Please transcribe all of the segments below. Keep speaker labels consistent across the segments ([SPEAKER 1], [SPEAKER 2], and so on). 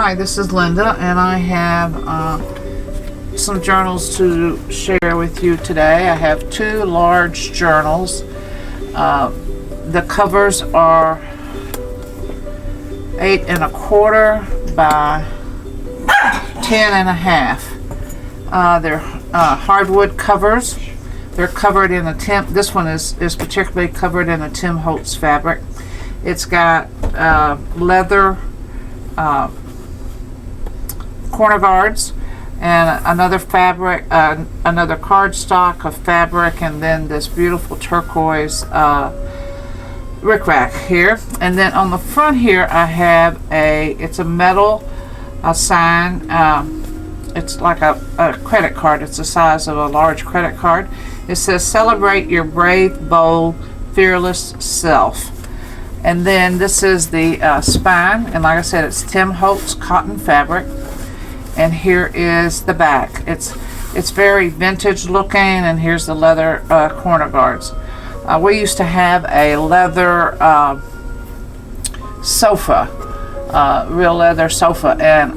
[SPEAKER 1] Hi, this is Linda, and I have some journals to share with you today. I have two large journals. The covers are 8 1/4 by 10 1/2. They're hardwood covers. They're covered in a Tim. This one is particularly covered in a Tim Holtz fabric. It's got leather corner guards and another fabric, another cardstock of fabric, and then this beautiful turquoise rickrack here. And then on the front here I have it's a metal sign. It's like a credit card. It's the size of a large credit card. It says, "Celebrate your brave, bold, fearless self." And then this is the spine, and like I said, it's Tim Holtz cotton fabric. And here is the back. It's very vintage looking, and here's the leather corner guards. We used to have a leather sofa, real leather sofa, and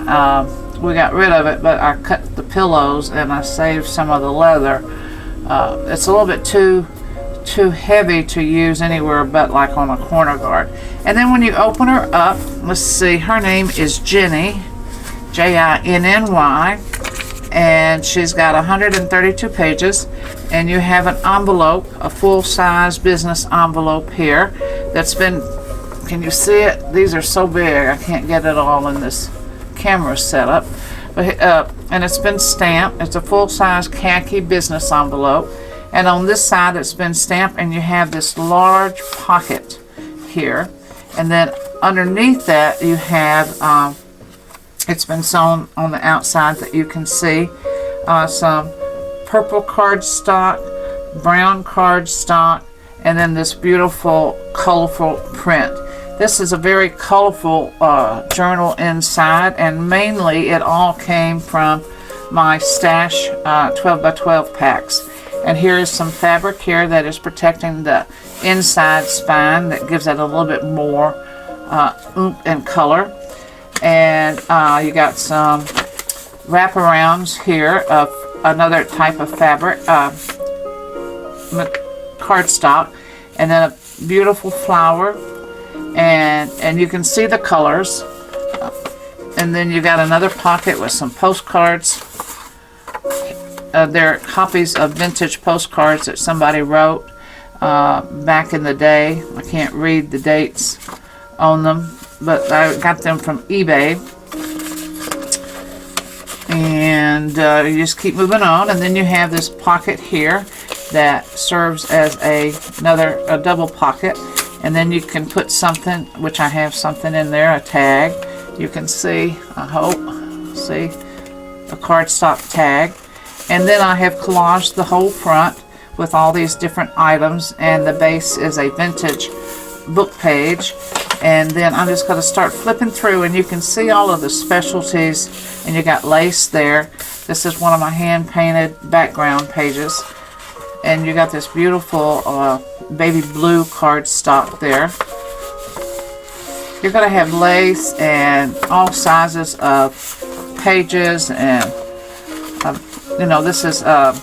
[SPEAKER 1] we got rid of it, but I cut the pillows and I saved some of the leather. It's a little bit too heavy to use anywhere but like on a corner guard. And then when you open her up, let's see, her name is Ginny, Ginny, and she's got 132 pages, and you have an envelope, a full-size business envelope here that's been, can you see it? These are so big I can't get it all in this camera setup, but and it's been stamped. It's a full-size khaki business envelope, and on this side it's been stamped, and you have this large pocket here, and then underneath that you have it's been sewn on the outside that you can see some purple cardstock, brown cardstock, and then this beautiful colorful print. This is a very colorful journal inside, and mainly it all came from my stash 12 by 12 packs. And here is some fabric here that is protecting the inside spine that gives it a little bit more oomph and color. And you got some wraparounds here of another type of fabric, cardstock, and then a beautiful flower, and you can see the colors. And then you got another pocket with some postcards. They're copies of vintage postcards that somebody wrote back in the day. I can't read the dates on them, but I got them from eBay. And you just keep moving on, and then you have this pocket here that serves as a double pocket, and then you can put something, which I have something in there, a tag. You can see, I hope, see a cardstock tag. And then I have collaged the whole front with all these different items, and the base is a vintage book page. And then I'm just going to start flipping through, and you can see all of the specialties, and you got lace there. This is one of my hand painted background pages, and you got this beautiful baby blue cardstock there. You're going to have lace and all sizes of pages, and you know, this is I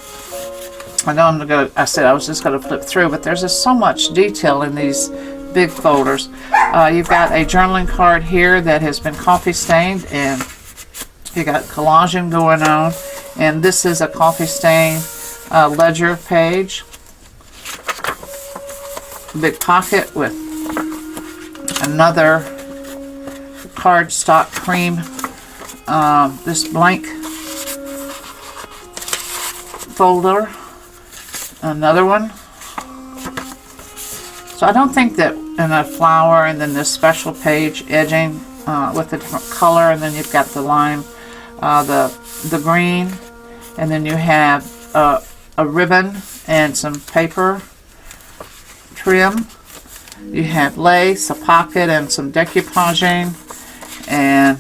[SPEAKER 1] know I said I was just going to flip through, but there's just so much detail in these big folders. You've got a journaling card here that has been coffee stained, and you got collaging going on, and this is a coffee stained ledger page. Big pocket with another cardstock cream, this blank folder, another one. So I don't think that in a flower, and then this special page edging with a different color, and then you've got the lime, the green, and then you have a ribbon and some paper trim. You have lace, a pocket, and some decoupaging, and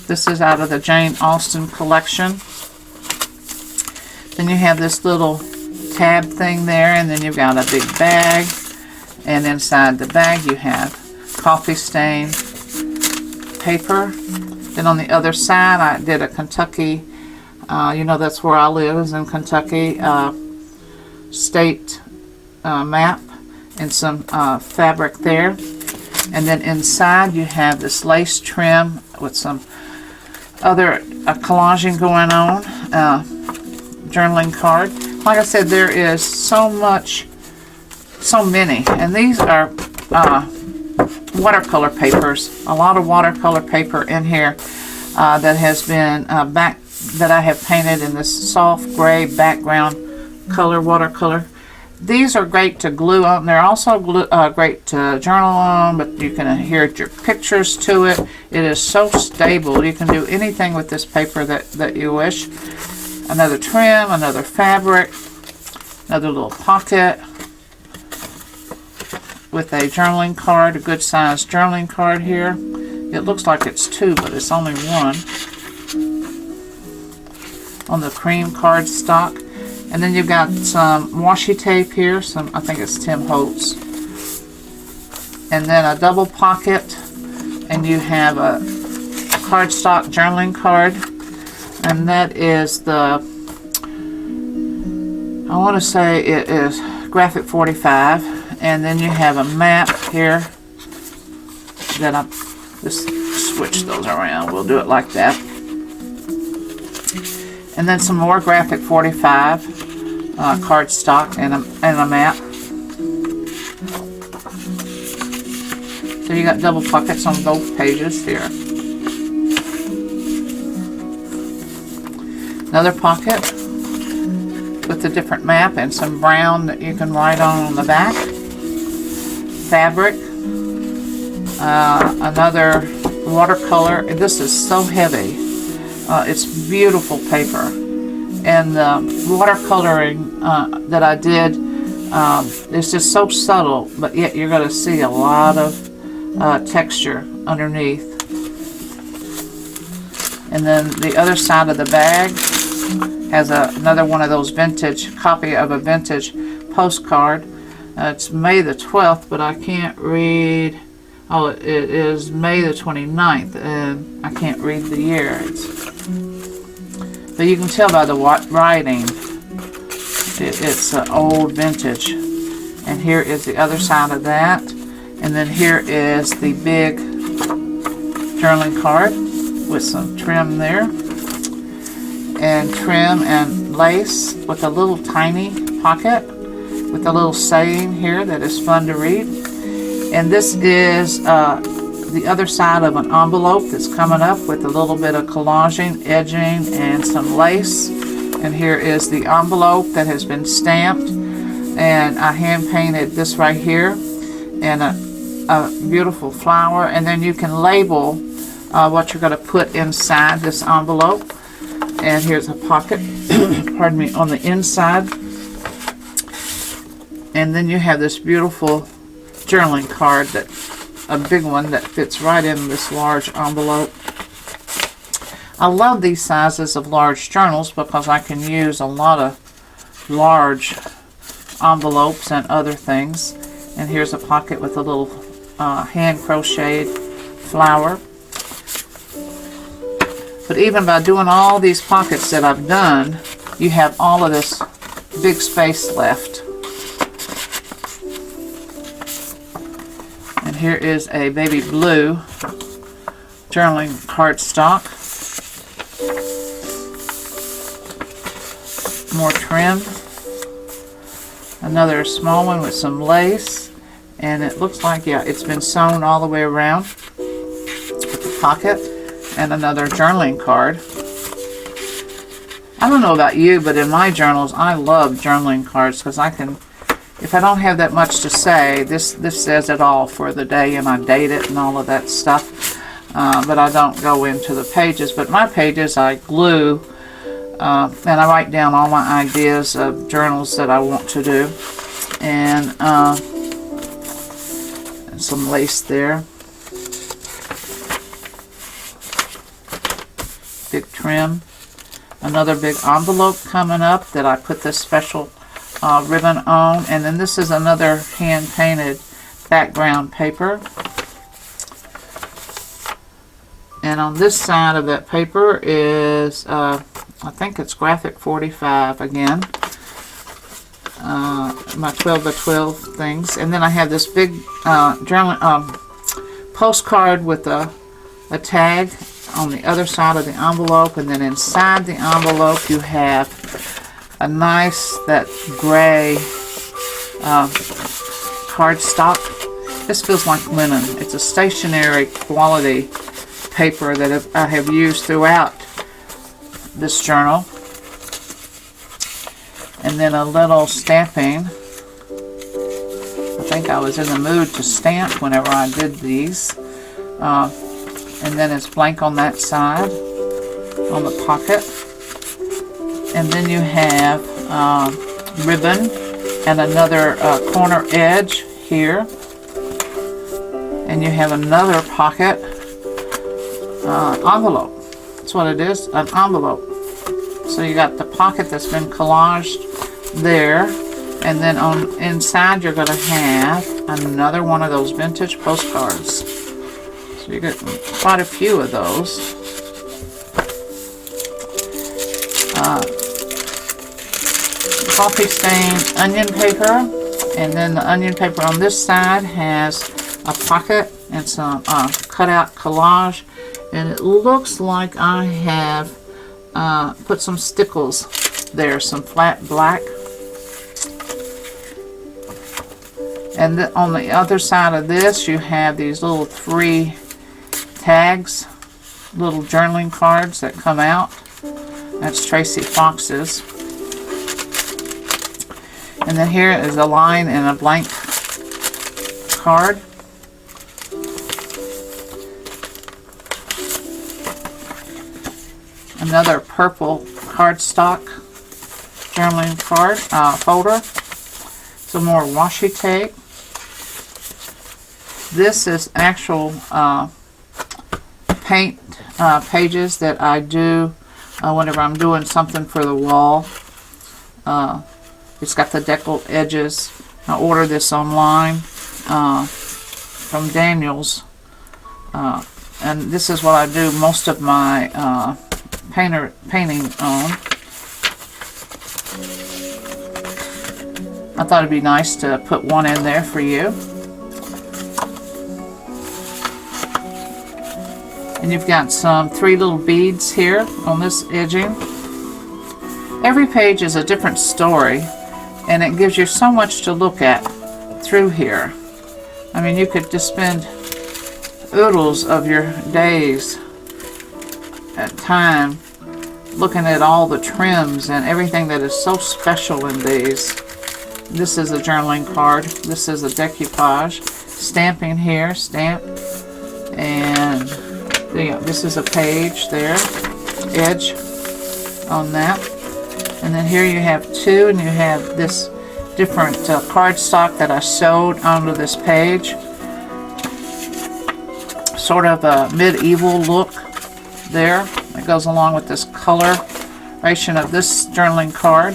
[SPEAKER 1] this is out of the Jane Austen collection. Then you have this little tab thing there, and then you've got a big bag, and inside the bag you have coffee stain paper. Then on the other side, I did a Kentucky, you know that's where I live, is in Kentucky, state map, and some fabric there. And then inside you have this lace trim with some other collaging going on, journaling card. Like I said, there is so many, and these are watercolor papers. A lot of watercolor paper in here that has been that I have painted in this soft gray background color, watercolor. These are great to glue on. They're also great to journal on, but you can adhere your pictures to it. It is so stable. You can do anything with this paper that you wish. Another trim, another fabric, another little pocket with a journaling card, a good sized journaling card here. It looks like it's two, but it's only one. On the cream cardstock. And then you've got some washi tape here, I think it's Tim Holtz. And then a double pocket, and you have a cardstock journaling card. And that is the, I want to say it is Graphic 45. And then you have a map here that I just switch those around. We'll do it like that. And then some more Graphic 45 cardstock and a map. So you got double pockets on both pages here. Another pocket with a different map and some brown that you can write on the back. Fabric. Another watercolor. This is so heavy. It's beautiful paper, and the watercoloring that I did is just so subtle, but yet you're going to see a lot of texture underneath. And then the other side of the bag has another one of those copy of a vintage postcard. It's May the 12th, but I can't read. Oh, it is May the 29th, and I can't read the year. But you can tell by the writing, it's old vintage. And here is the other side of that. And then here is the big journaling card with some trim there. And trim and lace with a little tiny pocket with a little saying here that is fun to read. And this is the other side of an envelope that's coming up with a little bit of collaging, edging, and some lace. And here is the envelope that has been stamped. And I hand painted this right here. And a beautiful flower. And then you can label what you're going to put inside this envelope. And here's a pocket, pardon me, on the inside. And then you have this beautiful journaling card, that a big one that fits right in this large envelope. I love these sizes of large journals because I can use a lot of large envelopes and other things. And here's a pocket with a little hand crocheted flower. But even by doing all these pockets that I've done, you have all of this big space left. And here is a baby blue journaling cardstock. More trim. Another small one with some lace. And it looks like, yeah, it's been sewn all the way around with the pocket. And another journaling card. I don't know about you, but in my journals, I love journaling cards because I can, if I don't have that much to say, this says it all for the day, and I date it and all of that stuff. But I don't go into the pages. But my pages I glue, and I write down all my ideas of journals that I want to do. And some lace there. Big trim. Another big envelope coming up that I put this special ribbon on. And then this is another hand painted background paper. And on this side of that paper is, I think it's graphic 45 again. My 12 by 12 things. And then I have this big postcard with a tag on the other side of the envelope. And then inside the envelope you have a nice, that gray cardstock. This feels like linen. It's a stationery quality paper that I have used throughout this journal. And then a little stamping. I think I was in the mood to stamp whenever I did these. And then it's blank on that side, on the pocket. And then you have ribbon and another corner edge here. And you have another pocket envelope. That's what it is, an envelope. So you got the pocket that's been collaged there, and then on inside you're going to have another one of those vintage postcards. So you get quite a few of those. Coffee stained onion paper, and then the onion paper on this side has a pocket and some cutout collage, and it looks like I have put some stickles there, some flat black. And on the other side of this you have these little 3 tags, little journaling cards that come out. That's Tracy Fox's. And then here is a line and a blank card. Another purple cardstock journaling card folder. Some more washi tape. This is actual paint pages that I do whenever I'm doing something for the wall. It's got the deckled edges. I ordered this online from Daniels. And this is what I do most of my painting on. I thought it'd be nice to put one in there for you. And you've got some 3 little beads here on this edging. Every page is a different story, and it gives you so much to look at through here. I mean, you could just spend oodles of your days at time looking at all the trims and everything that is so special in these. This is a journaling card. This is a decoupage. Stamping here, stamp. And this is a page there, edge on that. And then here you have 2, and you have this different cardstock that I sewed onto this page. Sort of a medieval look there. That goes along with this coloration of this journaling card.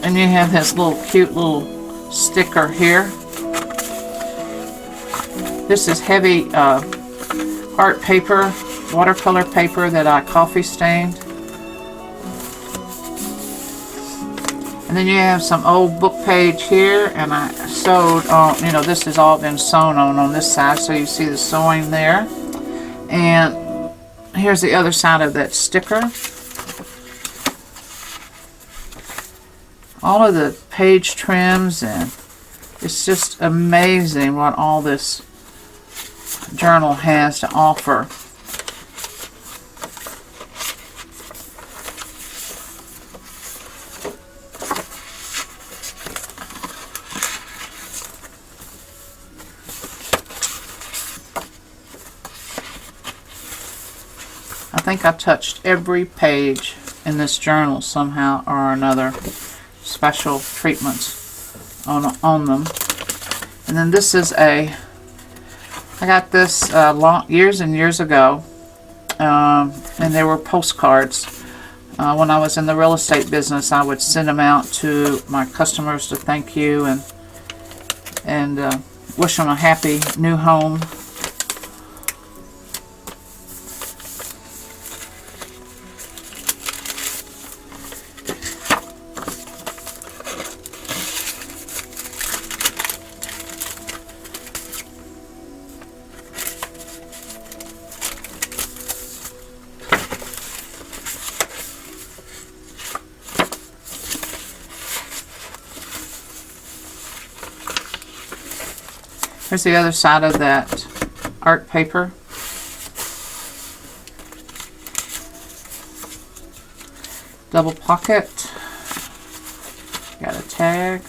[SPEAKER 1] And you have this little cute little sticker here. This is heavy art paper, watercolor paper that I coffee stained. And then you have some old book page here, and I sewed on, you know, this has all been sewn on this side, so you see the sewing there. And here's the other side of that sticker. All of the page trims, and it's just amazing what all this journal has to offer. I think I touched every page in this journal somehow or another. Special treatments on them. And then this is I got this years and years ago, and they were postcards. When I was in the real estate business, I would send them out to my customers to thank you, and wish them a happy new home. Here's the other side of that art paper. Double pocket. Got a tag.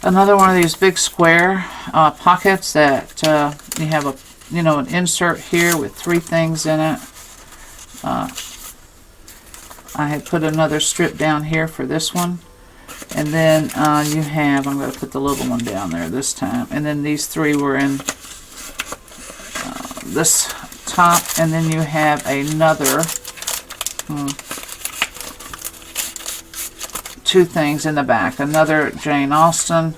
[SPEAKER 1] Another one of these big square pockets that you have a an insert here with 3 things in it. I had put another strip down here for this one, and then you have, I'm going to put the little one down there this time, and then these 3 were in this top, and then you have another 2 things in the back, another Jane Austen,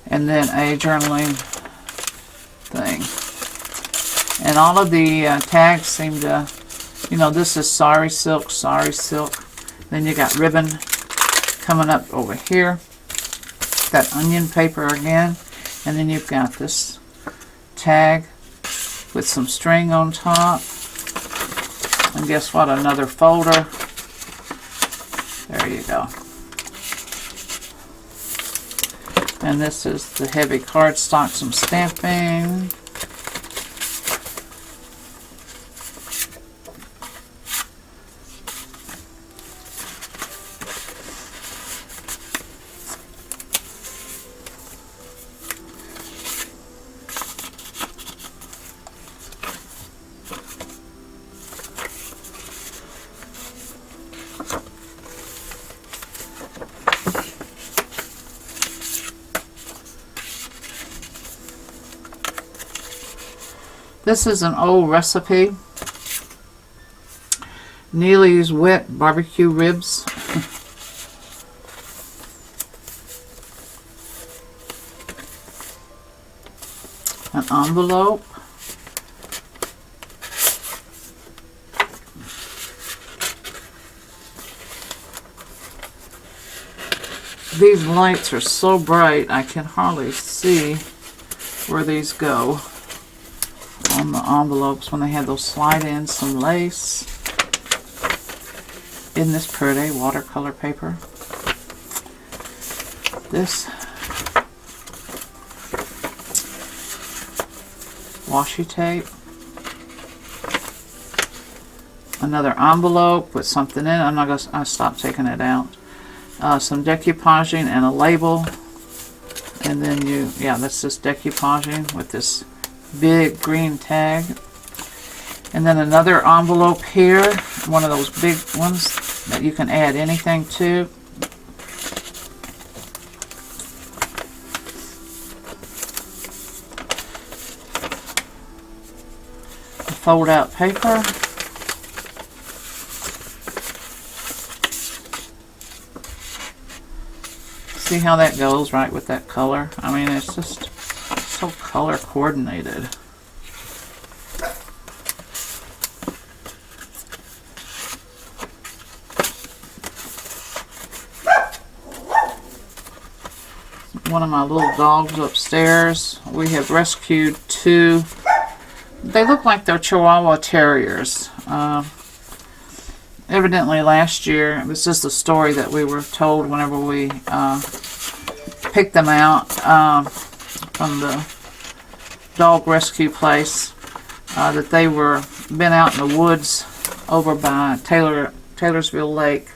[SPEAKER 1] and then a journaling thing. And all of the tags seem to, this is Sorry Silk, Sorry Silk. Then you got ribbon coming up over here. Got onion paper again. And then you've got this tag with some string on top. And guess what? Another folder. There you go. And this is the heavy cardstock, some stamping. This is an old recipe. Neely's wet barbecue ribs. An envelope. These lights are so bright I can hardly see where these go. On the envelopes when they have those slide in, some lace. Isn't this pretty? Watercolor paper. This washi tape. Another envelope with something in it. I'm not going to stop taking it out. Some decoupaging and a label. And then that's just decoupaging with this big green tag. And then another envelope here, one of those big ones that you can add anything to. Fold out paper. See how that goes right with that color? I mean, it's just so color coordinated. One of my little dogs upstairs. We have rescued 2. They look like they're Chihuahua Terriers. Evidently last year, it was just a story that we were told whenever we picked them out from the dog rescue place, that they were been out in the woods over by Taylorsville Lake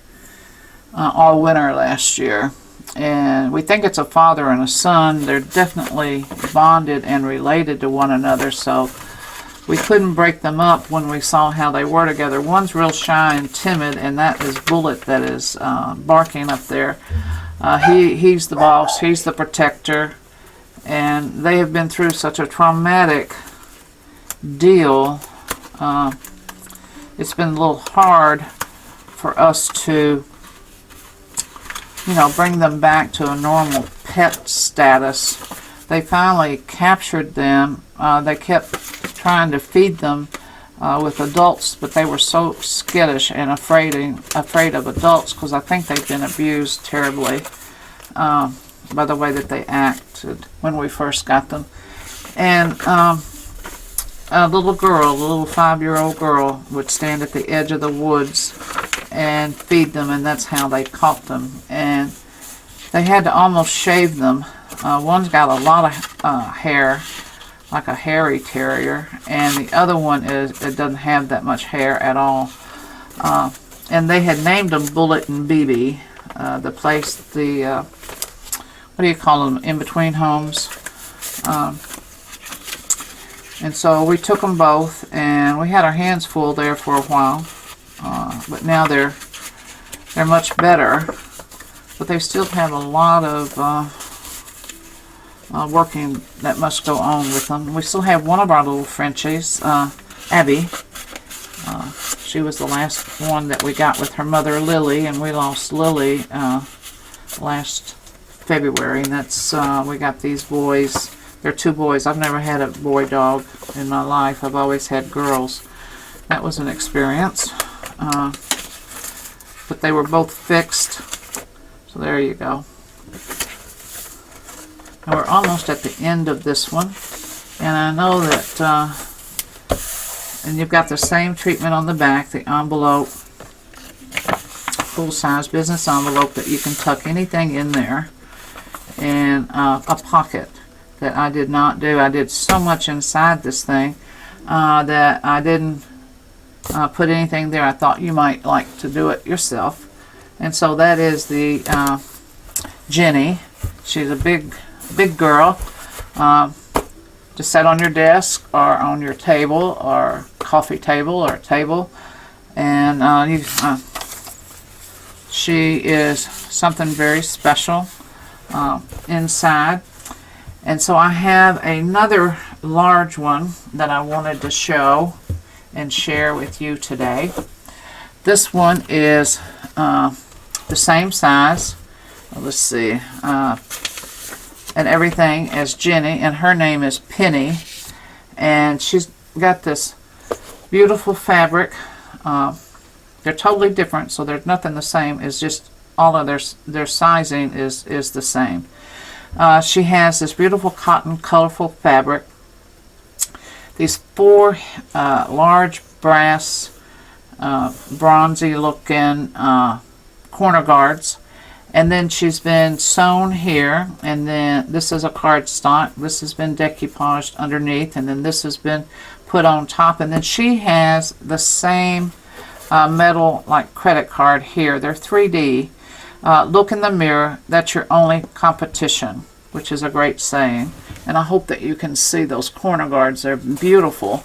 [SPEAKER 1] all winter last year. And we think it's a father and a son. They're definitely bonded and related to one another, so we couldn't break them up when we saw how they were together. One's real shy and timid, and that is Bullet that is barking up there. He's the boss. He's the protector. And they have been through such a traumatic deal. It's been a little hard for us to, you know, bring them back to a normal pet status. They finally captured them. They kept trying to feed them with adults, but they were so skittish and afraid of adults, because I think they've been abused terribly by the way that they acted when we first got them. And a little girl, a little 5-year-old girl, would stand at the edge of the woods and feed them, and that's how they caught them. And they had to almost shave them. One's got a lot of hair, like a hairy terrier, and the other one it doesn't have that much hair at all. And they had named them Bullet and BB. The place, what do you call them, in-between homes. And so we took them both, and we had our hands full there for a while. But now they're much better. But they still have a lot of working that must go on with them. We still have one of our little Frenchies, Abby. She was the last one that we got with her mother, Lily, and we lost Lily last February. And that's we got these boys. They're 2 boys. I've never had a boy dog in my life. I've always had girls. That was an experience. But they were both fixed. So there you go. And we're almost at the end of this one. And I know that, and you've got the same treatment on the back, the envelope, full-size business envelope that you can tuck anything in there, and a pocket that I did not do. I did so much inside this thing that I didn't put anything there. I thought you might like to do it yourself. And so that is the Ginny. She's a big girl to set on your desk or on your table or coffee table or table. And she is something very special inside. And so I have another large one that I wanted to show and share with you today. This one is the same size. Let's see. And everything as Ginny, and her name is Penny. And she's got this beautiful fabric. They're totally different, so there's nothing the same. It's just all of their sizing is the same. She has this beautiful cotton, colorful fabric. These 4 large brass, bronzy looking corner guards. And then she's been sewn here, and then this is a cardstock. This has been decoupaged underneath, and then this has been put on top. And then she has the same metal like credit card here. They're 3D. Look in the mirror. That's your only competition, which is a great saying. And I hope that you can see those corner guards. They're beautiful.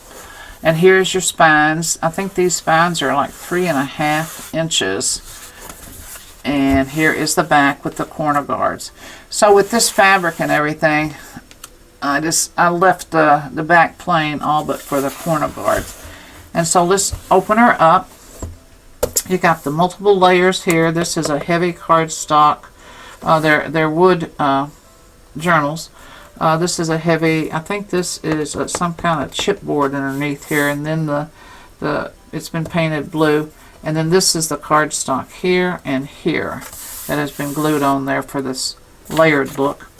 [SPEAKER 1] And here's your spines. I think these spines are like 3.5 inches. And here is the back with the corner guards. So with this fabric and everything, I left the back plain all but for the corner guards. And so let's open her up. You got the multiple layers here. This is a heavy cardstock. They're wood journals. This is a heavy, I think this is some kind of chipboard underneath here, and then it's been painted blue. And then this is the cardstock here and here that has been glued on there for this layered look.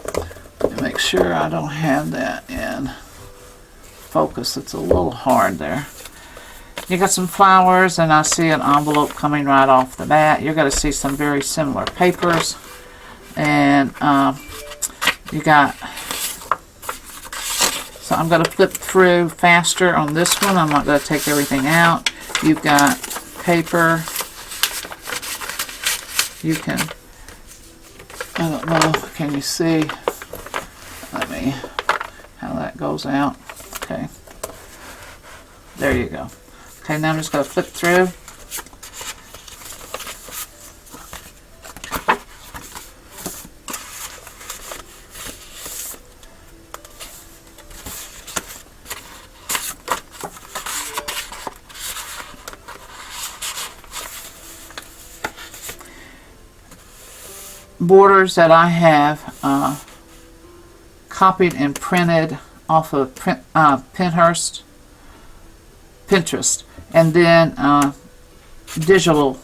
[SPEAKER 1] Let me make sure I don't have that in focus. It's a little hard there. You got some flowers, and I see an envelope coming right off the bat. You're going to see some very similar papers. And you got, so I'm going to flip through faster on this one. I'm not going to take everything out. You've got paper. You can, I don't know, can you see? Let me, how that goes out. Okay. There you go. Okay, now I'm just going to flip through. borders that I have copied and printed off of Pinterest, and then digital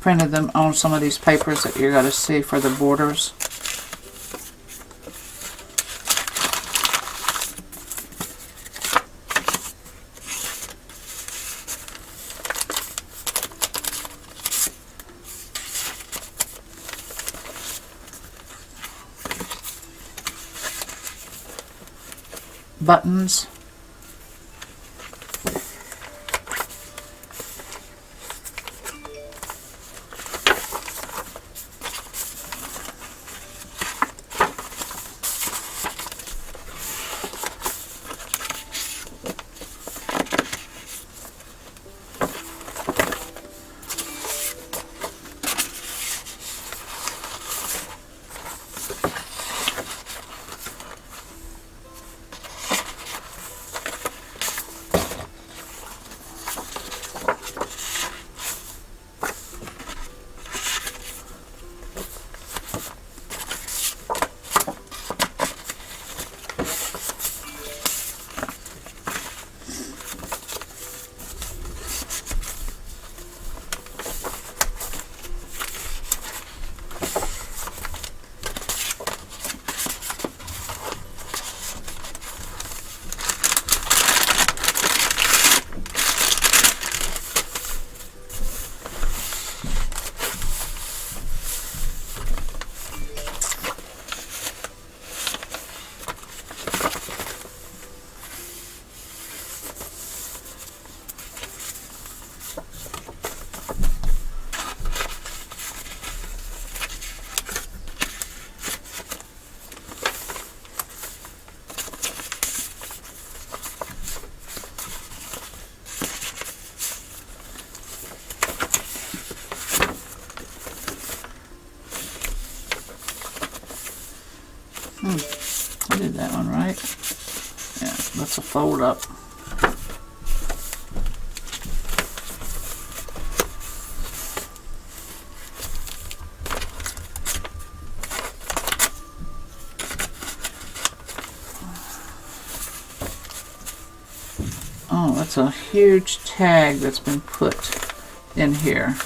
[SPEAKER 1] printed them on some of these papers that you're going to see for the borders. Buttons. I did that one right. Yeah, that's a fold up. Oh, that's a huge tag that's been put in here.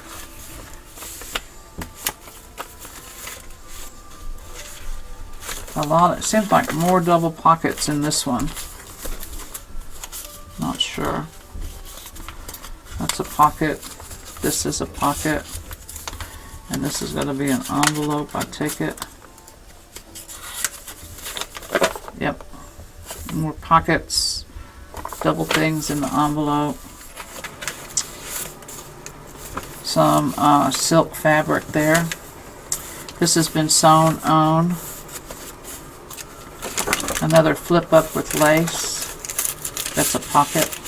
[SPEAKER 1] A lot. It seems like more double pockets in this one. Not sure. That's a pocket. This is a pocket. And this is going to be an envelope, I take it. Yep. More pockets. Double things in the envelope. Some silk fabric there. This has been sewn on. Another flip up with lace. That's a pocket.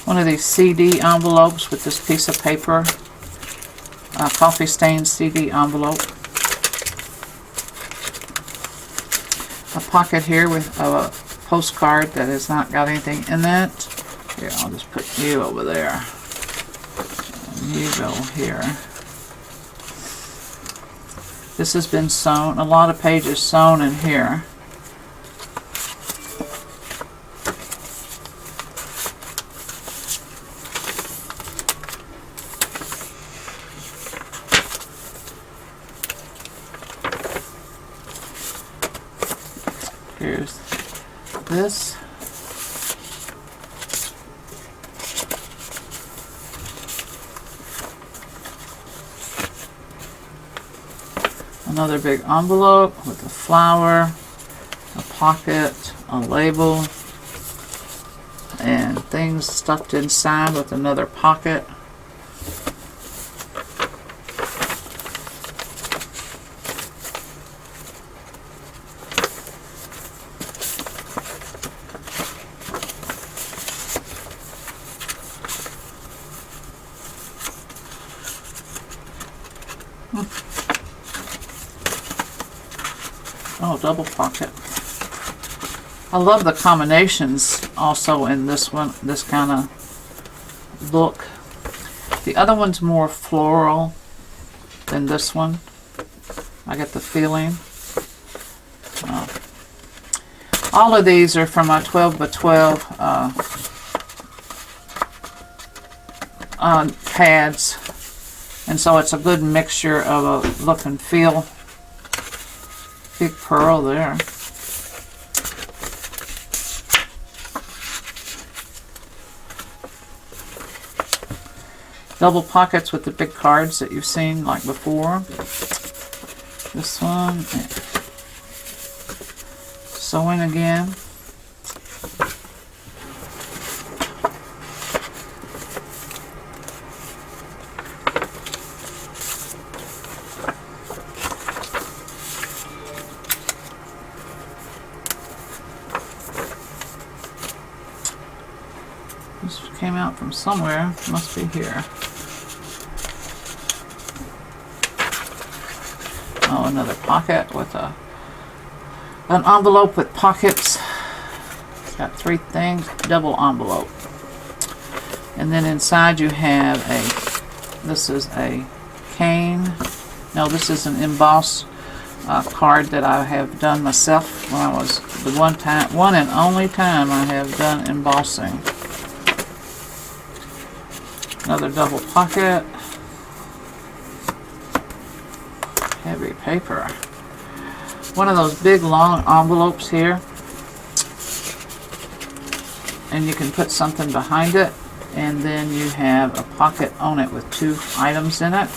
[SPEAKER 1] One of these CD envelopes with this piece of paper, coffee stained CD envelope. A pocket here with a postcard that has not got anything in it. Here, I'll just put you over there. And you go here. This has been sewn, a lot of pages sewn in here. Here's this. Another big envelope with a flower, a pocket, a label, and things stuffed inside with another pocket. Oh, double pocket. I love the combinations also in this one, this kind of look. The other one's more floral than this one. I get the feeling. All of these are from my 12 by 12 pads. And so it's a good mixture of a look and feel. Big pearl there. Double pockets with the big cards that you've seen like before. This one. Sewing again. This came out from somewhere. Must be here. Oh, another pocket with an envelope with pockets. It's got 3 things. Double envelope. And then inside you have this is a cane. No, this is an embossed card that I have done myself when I was the one and only time I have done embossing. Another double pocket. Heavy paper. One of those big long envelopes here. And you can put something behind it. And then you have a pocket on it with 2 items in it.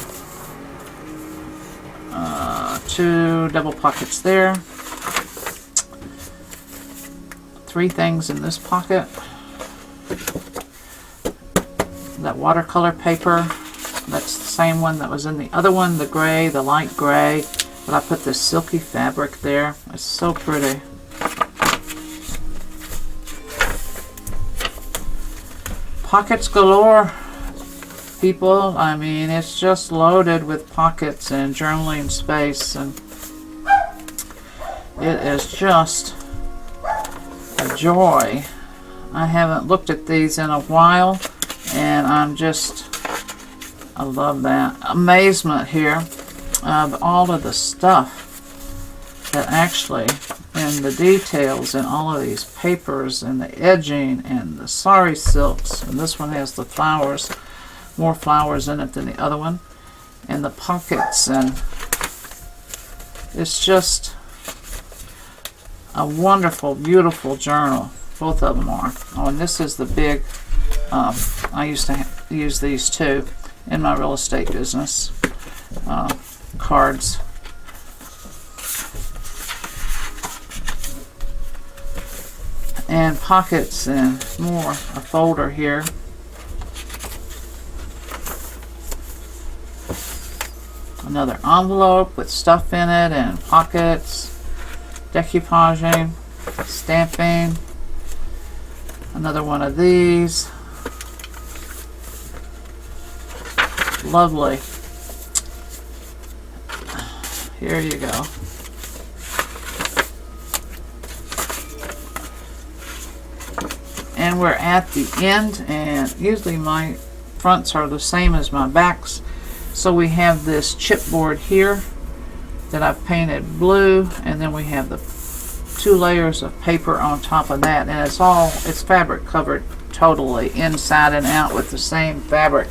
[SPEAKER 1] 2 double pockets there. 3 things in this pocket. That watercolor paper, that's the same one that was in the other one, the gray, the light gray, but I put this silky fabric there. It's so pretty. Pockets galore, people. I mean, it's just loaded with pockets and journaling space, and it is just a joy. I haven't looked at these in a while. And I love that amazement here of all of the stuff that actually, and the details in all of these papers and the edging and the sari silks. And this one has the flowers, more flowers in it than the other one. And the pockets, and it's just a wonderful, beautiful journal. Both of them are. Oh, and this is the big, I used to use these too in my real estate business. Cards. And pockets, and more, a folder here. Another envelope with stuff in it, and pockets, decoupaging, stamping. Another one of these. Lovely. Here you go. And we're at the end, and usually my fronts are the same as my backs. So we have this chipboard here that I've painted blue, and then we have the 2 layers of paper on top of that, and it's fabric covered totally inside and out with the same fabric.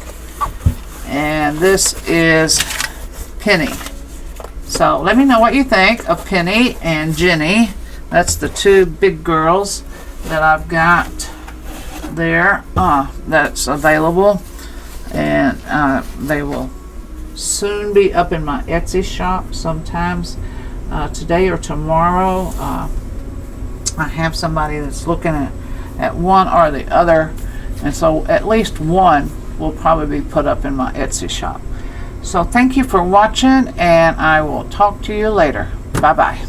[SPEAKER 1] And this is Penny. So let me know what you think of Penny and Ginny. That's the 2 big girls that I've got there that's available, and they will soon be up in my Etsy shop sometimes today or tomorrow. I have somebody that's looking at one or the other, and so at least one will probably be put up in my Etsy shop. So thank you for watching, and I will talk to you later. Bye bye.